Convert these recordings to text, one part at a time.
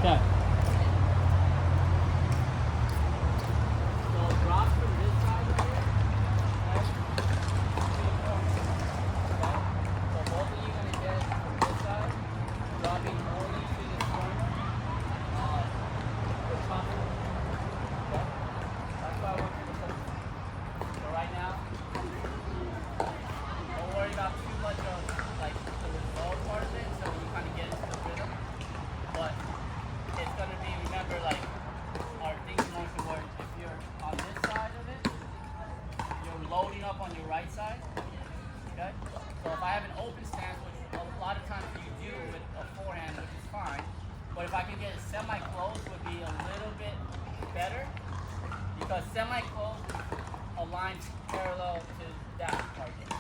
Okay. So drop from this side right here. Okay. Okay. So both of you are gonna get from this side, dropping only to the corner. The top. Okay. That's why I want you to focus. So right now, don't worry about too much of like the lower part of it, so you kind of get into the rhythm. But it's gonna be, remember, like our things motion where if you're on this side of it, you're loading up on your right side. Okay? So if I have an open stance, which a lot of times you do with a forehand, which is fine, but if I can get it semi-closed would be a little bit better, because semi-closed aligns parallel to that target.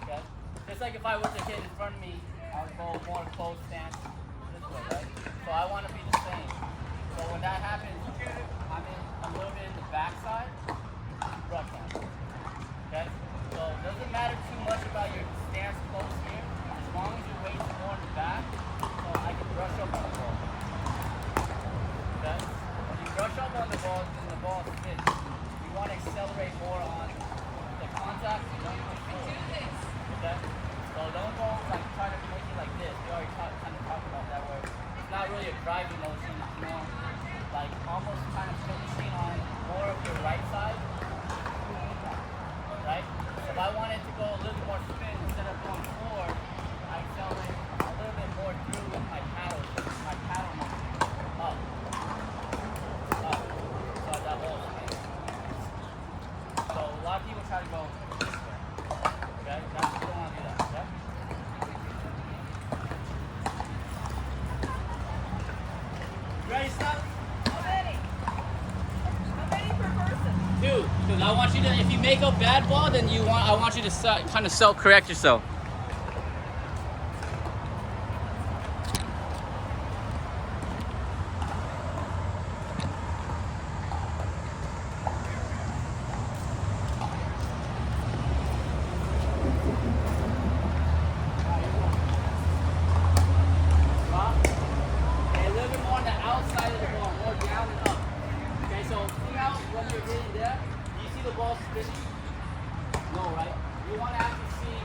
Okay? Just like if I were to hit in front of me, I would go more closed stance this way, right? So I want to be the same. So when that happens, I'm in a little bit in the backside, brush hand. Okay? So it doesn't matter too much about your stance close here, as long as your weight's more in the back, so I can brush up on the ball. Okay? When you brush up on the ball, then the ball spins. You want to accelerate more on the contact, you don't push forward. Okay? So don't go like try to make it like this. We already kind of talked about that, where it's not really a driving motion, it's more like almost kind of finishing on more of your right side. Right? So if I wanted to go a little bit more spin instead of going forward, I accelerate a little bit more through with my paddle motion. Up. Up. So that whole spin. So a lot of people try to go this way. Okay? You don't want to do that. Okay? Ready, stop? How many per person? Two, because I want you to, if you make a bad ball, then I want you to kind of self-correct yourself. Drop. Okay, a little bit more on the outside of the ball, more down and up. Okay, so see how when you're hitting there, do you see the ball spinning? No, right? You want to actually see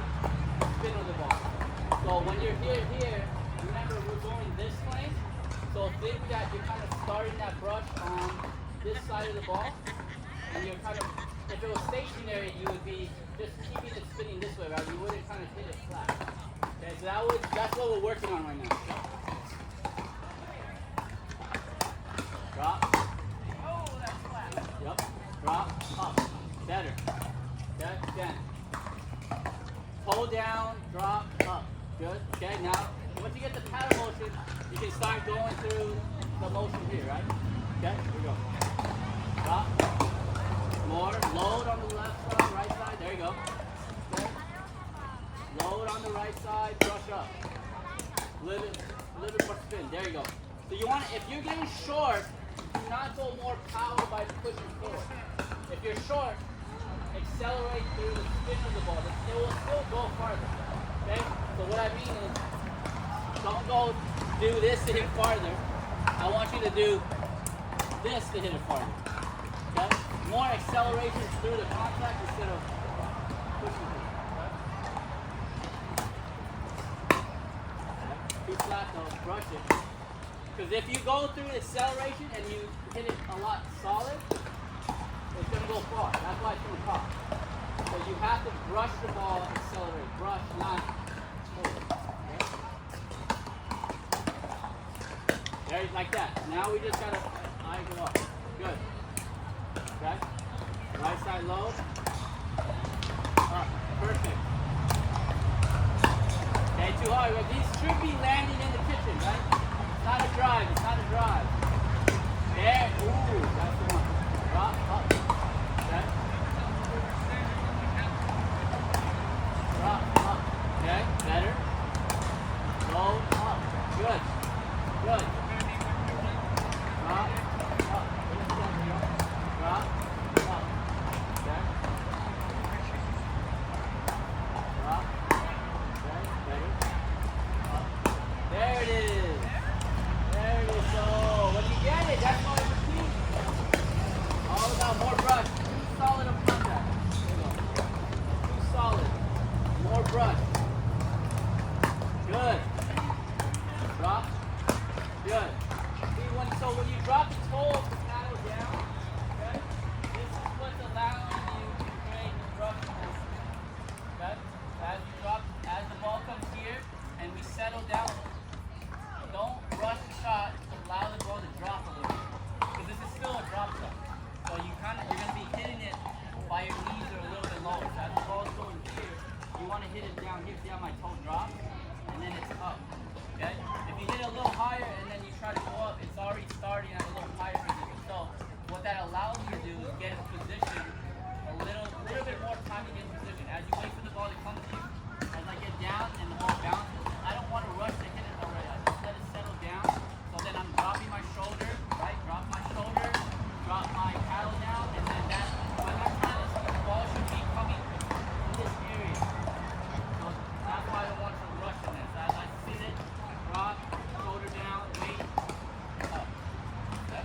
the spin of the ball. So when you're here, remember we're going this way. So think that you're kind of starting that brush on this side of the ball, and you're kind of, if it was stationary, you would be just keeping it spinning this way, right? You wouldn't kind of hit it flat. Okay, so that's what we're working on right now. Drop. Oh, that's flat. Yep. Drop. Up. Better. Okay. Again. Hold down. Drop. Up. Good. Okay. Now, once you get the paddle motion, you can start going through the motion here, right? Okay. Here we go. Drop. More. Load on the left side, right side. There you go. Okay. Load on the right side. Brush up. A little bit more spin. There you go. So you want, if you're getting short, do not go more power by pushing forward. If you're short, accelerate through the spin of the ball. It will still go farther. Okay? So what I mean is, don't go do this to hit farther. I want you to do this to hit it farther. Okay? More acceleration through the contact instead of pushing through. Okay? Too flat though, brush it. Because if you go through acceleration and you hit it a lot solid, it's going to go far. That's why it's going to pop. So you have to brush the ball, accelerate. Brush, not forward. Okay? There, like that. Now we just got to eye go up. Good. Okay? Right side low. Up. Perfect. Okay, too hard. But these should be landing in the kitchen, right? It's not a drive. It's not a drive. There. Ooh, that's the one. Drop. Up. Okay. Drop. Up. Okay. Better. Low. Up. Good. Good. Drop. Up. Drop. Up. Okay. Drop. Okay. Better. Up. There drop. Good. See, when you drop the toe of the paddle down, okay, this is what's allowing you to create the rushing motion. Okay? As the ball comes here and we settle down, don't rush the shot, allow the ball to drop a little bit. Because this is still a drop shot. So you're gonna be hitting it by your knees or a little bit lower. So as the ball's going here, you want to hit it down here. See how my toe drops? And then it's up. Okay? If you hit it a little higher and then you try to go up, it's already starting at a little higher position. So what that allows you to do is get in position a little bit more time to get in position. As you wait for the ball to come to you, as I get down and the ball bounces, I don't want to rush to hit it already. I just let it settle down. So then I'm dropping my shoulder, right? Drop my shoulder, drop my paddle down, and then by that time the ball should be coming in this area. So that's why I don't want to rush in this. As I sit it, drop, shoulder down, wait, up. Okay?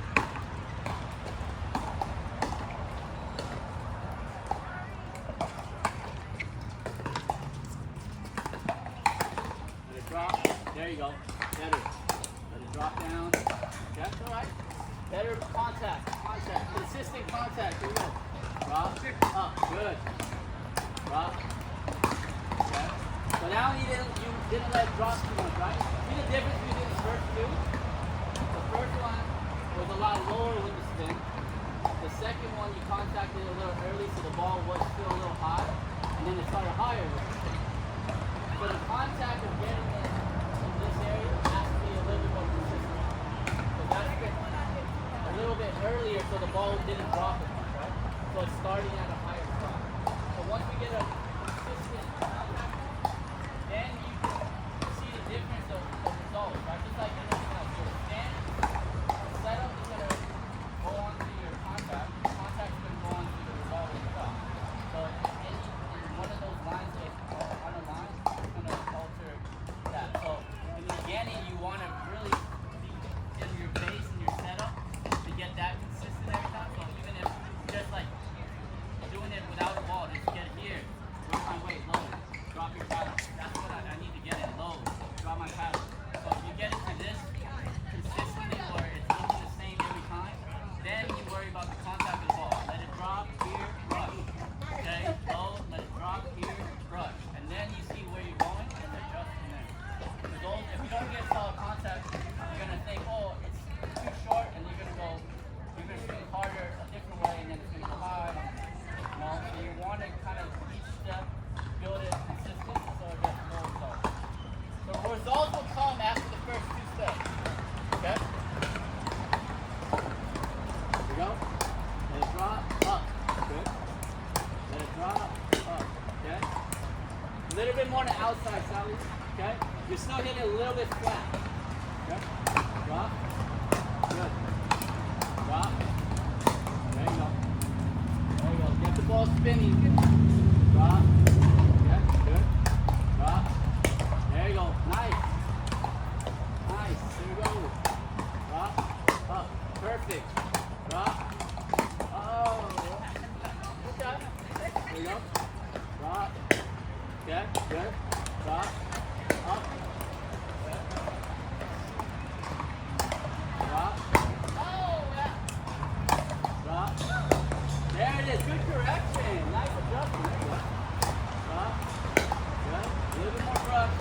Let it drop. There you go. Better. Let it drop down. That's all right. Better contact. Consistent contact. Here we go. Drop. Up. Good. Drop. Okay. So now you didn't let it drop too much, right? See the difference between the first two? The first one was a lot lower with the spin. The second one you contacted it a little early, so the ball was still a little high, and then it started higher with the spin. So the contact of getting it in this area has to be a little bit more consistent. So that's a little bit earlier, so the ball didn't drop as much, right? So it's starting at a higher spot. So once we get a consistent contact, then you can see the difference of results, right? Just like anything else. Your stand, setup is going to go onto your contact. Your contact is going to go onto the result of the shot. So in one of those lines on a line, it's going to alter that. So in the beginning, you want to really be in your base and your setup to get that consistent every time. So even if just like doing it without a ball, just get it here, work my weight, low, drop your paddle. That's what I need to get it, low, drop my paddle. So if you get it to this consistently where it's looking the same every time, then you worry about the contact of the ball. Let it drop here, rush. Okay, low, let it drop here, rush. And then you see where you're going and adjust from there. Because if you don't get solid contact, you're going to think, oh, it's too short, and you're going to swing harder a different way, and then it's going to go high. So you want to kind of each step build it consistent so it gets more results. So results will come after the first two steps. Okay? Here we go. Let it drop, up. Good. Let it drop, up. Okay? A little bit more on the outside, Sally. Okay? You're still hitting it a little bit flat. Okay? Drop. Good. Drop. There you go. There you go. Get the ball spinning. Drop. Okay, good. Drop. There you go. Nice. Nice. There you go. Drop. Up. Perfect. Drop. Oh. Good job. There you go. Drop. Okay, good. Drop. Up. Drop. Oh, yeah. Drop. There it is. Good correction. Nice adjustment. There you go. Drop. Good. A little bit more brush.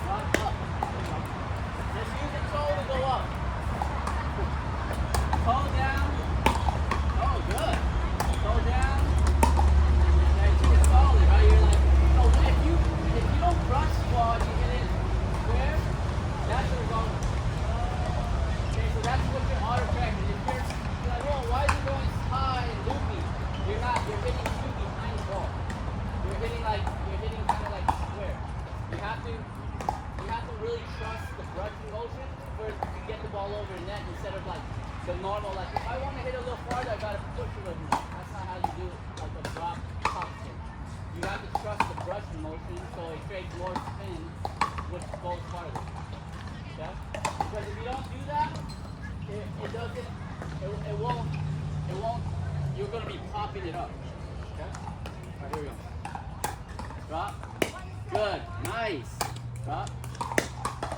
Drop. Up. There you go. Just use the toe to go up. Toe down. Oh, good. Toe down. Yeah, you keep it solid, right? You're like, so if you don't brush while you get in square, that's the result. Okay, so that's what your autocorrect is. If you're like, oh, why is it going high and loopy? You're hitting too behind the ball. You're hitting kind of like square. You have to really trust the brushing motion first to get the ball over the net instead of like the normal, like if I want to hit a little farther, I gotta push a little more. That's not how you do it, like a drop top spin. You have to trust the brushing motion so it creates more spin, which goes farther. Okay? Because if you don't do that, it won't, you're gonna be popping it up. Okay? Alright, here we go. Drop. Good. Nice. Drop.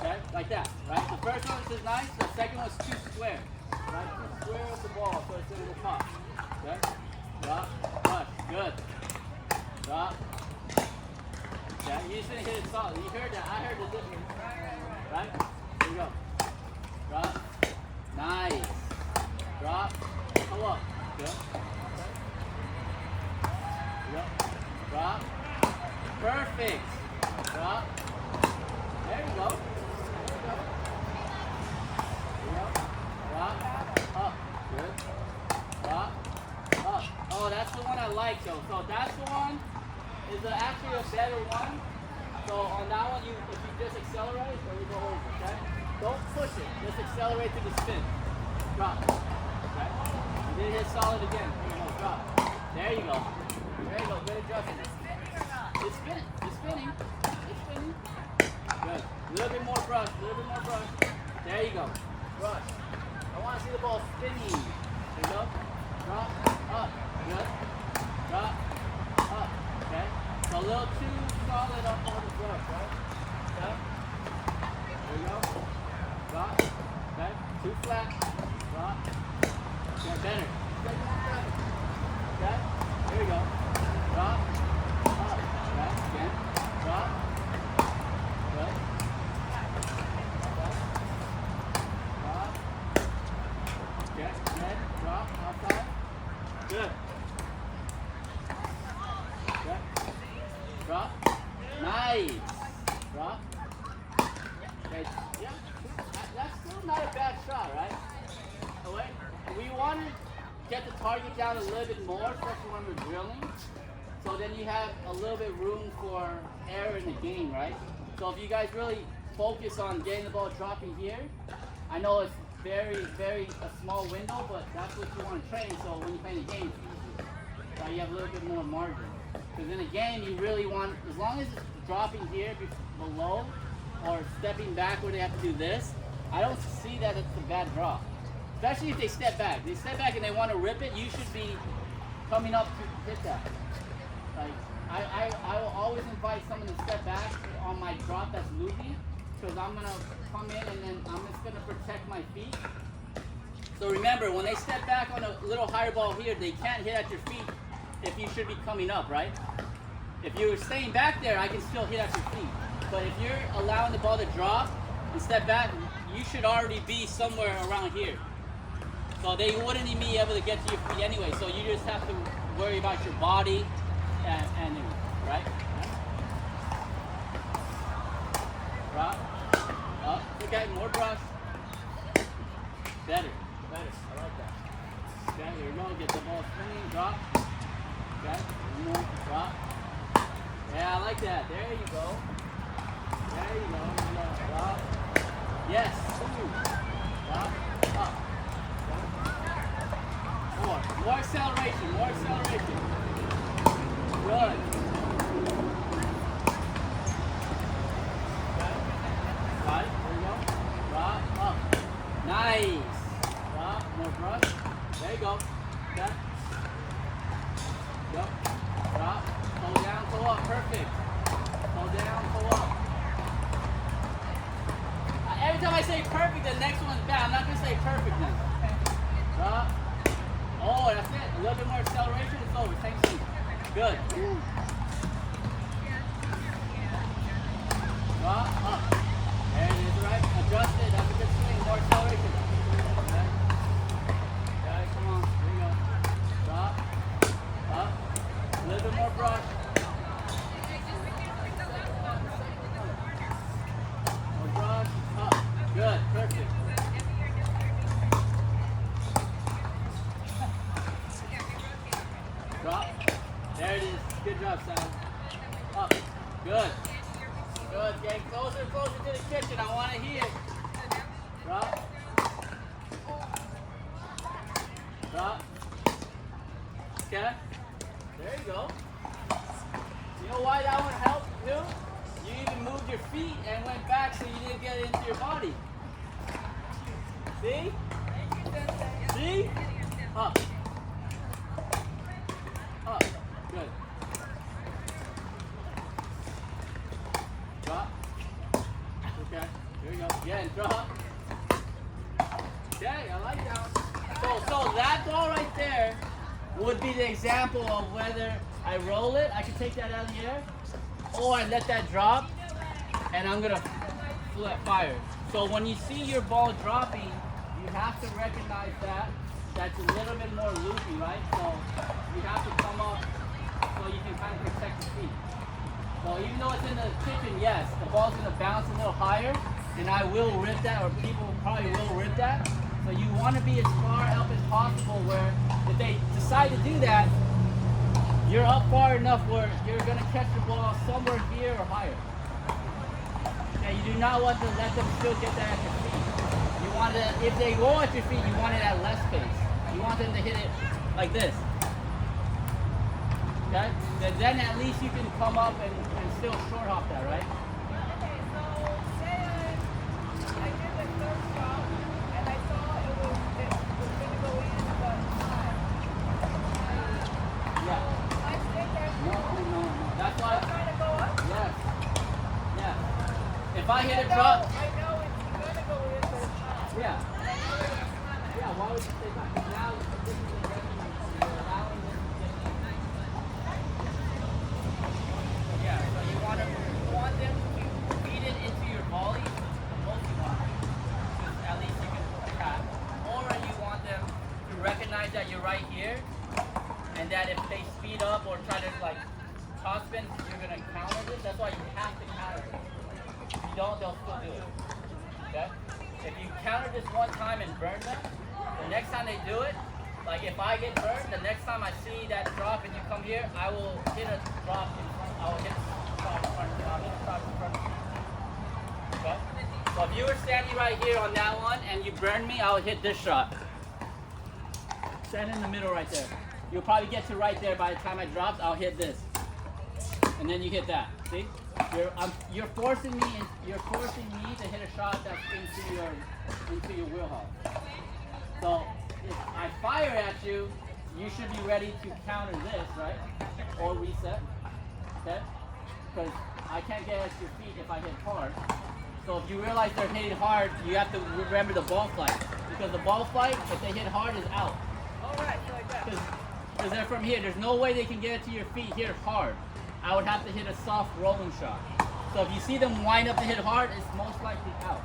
Okay, like that, right? The first one is nice, the second one's too square. Right? Too square with the ball, so it's gonna go pop. Okay? Drop, push, good. Drop. Yeah, you just didn't hit it solid. You heard that, I heard the difference. Right? Here we go. Drop. Nice. Drop. Pull up. Good. Okay. Here we go. Drop. Perfect. Drop. There you go. There you go. Here we go. Drop. Up. Good. Drop. Up. Oh, that's the one I like though. So that's the one is actually a better one. So on that one, if you just accelerate or you go over, okay? Don't push it. Just accelerate to the spin. Drop. Okay? You did hit solid again. Here you go. Drop. There you go. There you go. Good adjustment. It's spinning. It's spinning. It's spinning. Good. A little bit more brush. A little bit more brush. There you go. Brush. I want to see the ball spinning. There you go. Drop. Up. Good. Drop. Up. Okay. So a little too solid up on the brush, right? Okay. There you go. Drop. Okay. Too flat. Drop. Okay. Better. Okay. There you go. Drop. Up. Okay. Again. Drop. Good. Okay. Drop. Okay. Good. Drop. Outside. Good. Okay. Drop. Nice. Drop. Okay. Yeah. That's still not a bad shot, right? Oh, wait. We want to get the target down a little bit more, especially when we're drilling. So then you have a little bit room for error in the game, right? So if you guys really focus on getting the ball dropping here, I know it's very, very a small window, but that's what you want to train. So when you play the game, it's easier. Right? You have a little bit more margin. Because in a game, you really want, as long as it's dropping here below or stepping back where they have to do this, I don't see that it's a bad drop. Especially if they step back. They step back and they want to rip it, you should be coming up to hit that. Like, I will always invite someone to step back on my drop that's loopy, because I'm going to come in and then I'm just going to protect my feet. So remember, when they step back on a little higher ball here, they can't hit at your feet if you should be coming up, right? If you're staying back there, I can still hit at your feet. But if you're allowing the ball to drop and step back, you should already be somewhere around here. So they wouldn't even be able to get to your feet anyway. So you just have to worry about your body and right? Drop. Up. Okay, more brush. Better. Better. I like that. Okay, here we go. Get the ball spinning. Drop. Okay. One more. Drop. Yeah, I like that. There you go. There you go. Drop. Yes. Ooh. Drop. Up. More. More acceleration. More acceleration. Good. Okay. Right. There you go. Drop. Up. Nice. Drop. More brush. There you go. Okay. Go. Drop. Pull down. Pull up. Perfect. Pull down. Pull up. Every time I say perfect, the next one's bad. I'm not going to say perfect then. Drop. Oh, that's it. A little bit more acceleration. It's over. Same thing. Good. Drop. Up. There it is, right? Adjust it. That's a good swing. More acceleration. Okay. Okay, come on. Here we go. Drop. Up. A little bit more brush. More brush. Up. Good. Perfect. Drop. There it is. Good job, Sal. Up. Good. Good. Getting closer and closer to the kitchen. I want to hear. Drop. Drop. Okay. There you go. You know why that one helped too? You even moved your feet and went back so you didn't get it into your body. See? See? Up. Up. Good. Drop. Okay. Here we go. Okay, I like that one. So that ball right there would be the example of whether I roll it, I can take that out of the air, or I let that drop, and I'm gonna fire. So when you see your ball dropping, you have to recognize that that's a little bit more loopy, right? So you have to come up so you can kind of protect your feet. So even though it's in the kitchen, yes, the ball's gonna bounce a little higher, and I will rip that, or people probably will rip that. So you want to be as far up as possible where if they decide to do that, you're up far enough where you're going to catch the ball somewhere here or higher. Okay, you do not want to let them still get that at your feet. You want to, if they roll at your feet, you want it at less pace. You want them to hit it like this. Okay? Then at least you can come up and still short hop that, right? Okay, so say I did the third shot and I saw it was going to go in, but not. Yeah. I stay there. No. That's why. I'm trying to go up. Yes. Yeah. If I hit a I drop. know it's going to go in, but it's not. Yeah. And I know it's not. Yeah, why would you stay back? Because now this is the revenue. You're allowing this to get in. Yeah, so you want them to feed it into your volley, the most you want. Because at least you can attack. Or you want them to recognize that you're right here, and that if they speed up or try to like top spin, you're gonna counter this. That's why you have to counter it. If you don't, they'll still do it. Okay? If you counter this one time and burn them, the next time they do it, like if I get burned, the next time I see that drop and you come here, I will hit a drop in front. I will hit a drop in front. I'll hit a drop in front. Okay? So if you were standing right here on that one and you burn me, I would hit this shot. Stand in the middle right there. You'll probably get to right there by the time I dropped. I'll hit this, and then you hit that. See? You're forcing me to hit a shot that's into your wheelhouse. So if I fire at you, you should be ready to counter this, right? Or reset. Okay? Because I can't get at your feet if I hit hard. So if you realize they're hitting hard, you have to remember the ball flight. Because the ball flight, if they hit hard, is out. All right, so like that. Because they're from here. There's no way they can get it to your feet here hard. I would have to hit a soft rolling shot. So if you see them wind up to hit hard, it's most likely out.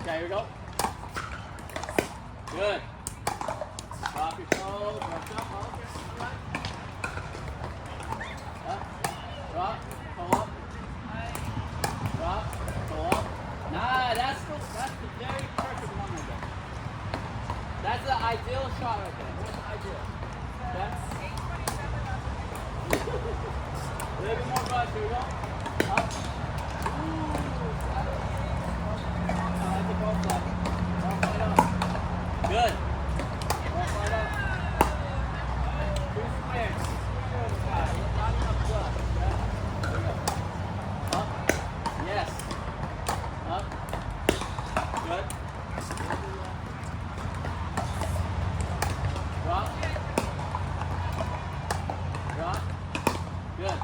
Okay, here we go. Good. Drop your toes. Drop, pull up. Drop, pull up. Nah, that's the very perfect one right there. That's the ideal shot right there. That's ideal. Okay? A little bit more brush. Here we go. Up. I like the ball flat. Ball flat up. Good. Ball flat up. Two squares. Good. Not enough blood. Yeah. There we go. Up. Yes. Up. Good. Drop. Drop. Good.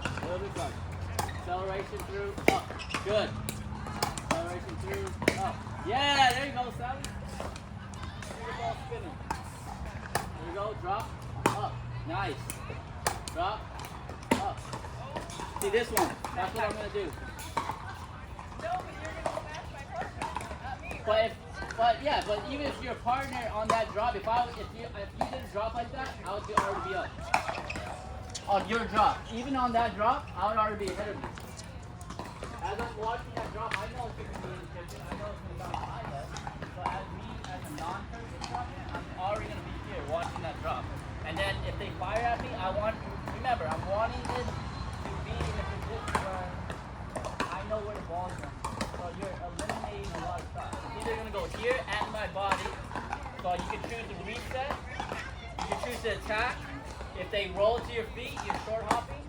A little bit back. Acceleration through, up. Good. Acceleration through, up. Yeah, there you go, Sally. See the ball spinning. There you go, drop, up. Nice. Drop, up. See this one. That's what I'm going to do. No, but you're going to smash my partner, not me. But even if your partner on that drop, if you didn't drop like that, I would already be up. On your drop, even on that drop, I would already be ahead of you. As I'm watching that drop, I know it's going to be in the kitchen. I know it's going to bounce high head. But as a non-person dropping, I'm already going to be here watching that drop. And then if they fire at me, remember, I'm wanting it to be in a position where I know where the ball is going. So you're eliminating a lot of shots. It's either going to go here at my body, so you can choose to reset, you can choose to attack. If they roll to your feet, you're short hopping.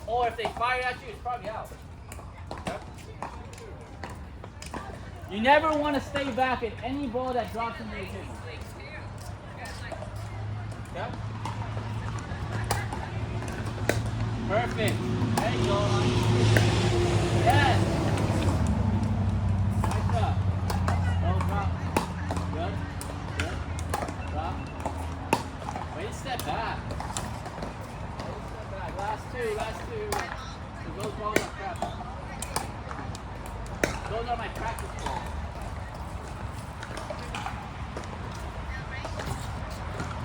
Or if they fire at you, it's probably out. Okay? You never want to stay back at any ball that drops into your kitchen. Okay? Perfect. There you go. Yes. Nice job. Go drop. Good. Good. Drop. Wait a step back. Wait a step back. Last two. Last two. So those balls are crap. Those are my practice balls.